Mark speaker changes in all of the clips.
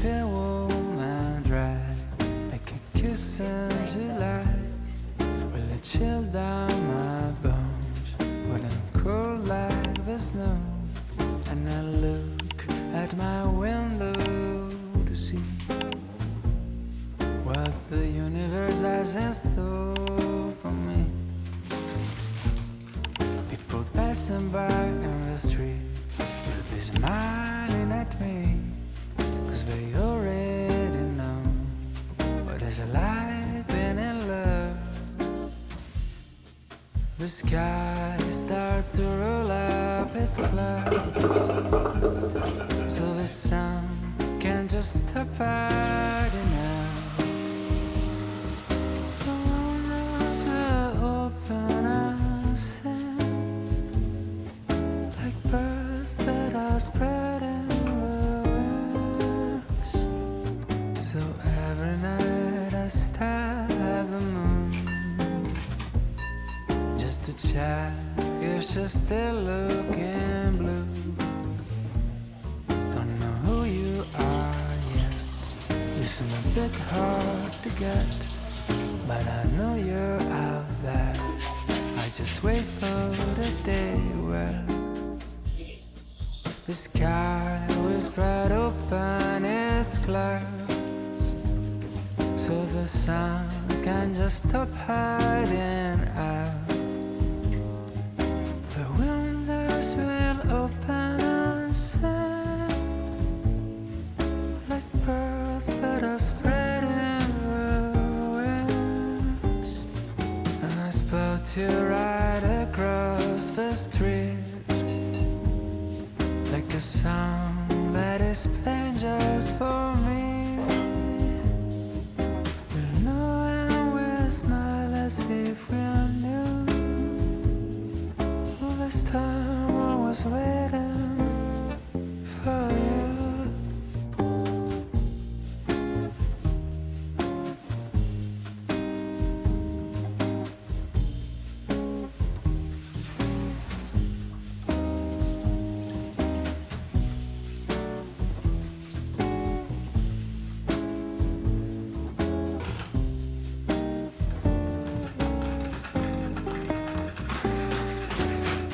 Speaker 1: feel warm and dry, like a kiss in July. Will it chill down my bones? Will it cool like the snow? And I look at my window to see what the universe has in store for me. People passing by in the street will be smiling at me, 'cause they already know what it's like being in love. The sky starts to roll up its clouds, so the sun can't just stop hiding out. The windows will open and sing like birds that are spreading their wings. So every night I stare at the moon, just to check if she's still looking blue. Don't know who you are yet, you seem a bit hard to get, but I know you're out there. I just wait for the day where the sky will spread open its clouds, so the sun can just stop hiding out. The windows will open and sing like birds that are spreading their wings. And I spot you right across the street, like a song that is playing just for me. We'll know and we'll smile as if we knew. All this time I was waiting for you.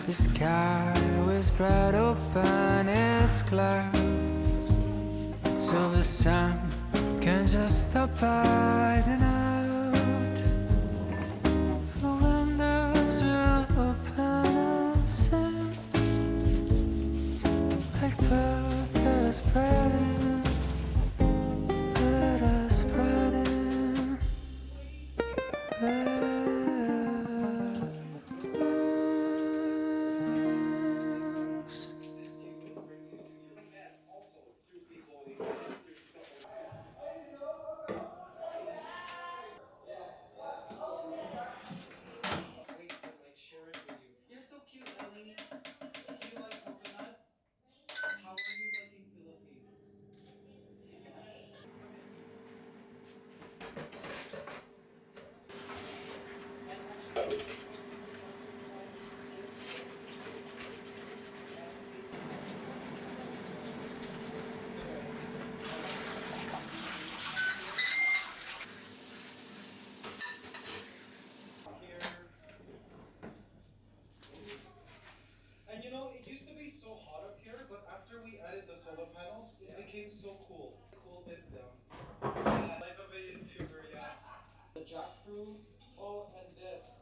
Speaker 1: The sky will spread open its clouds, so the sun can just stop hiding out. The windows will open and sing like birds that are spreading, that are spreading their wings.
Speaker 2: And you know, it used to be so hot up here, but after we added the solar panels, it became so cool. Cooled it down. Yeah, life of a YouTuber, yeah. The jackfruit. Oh, and this.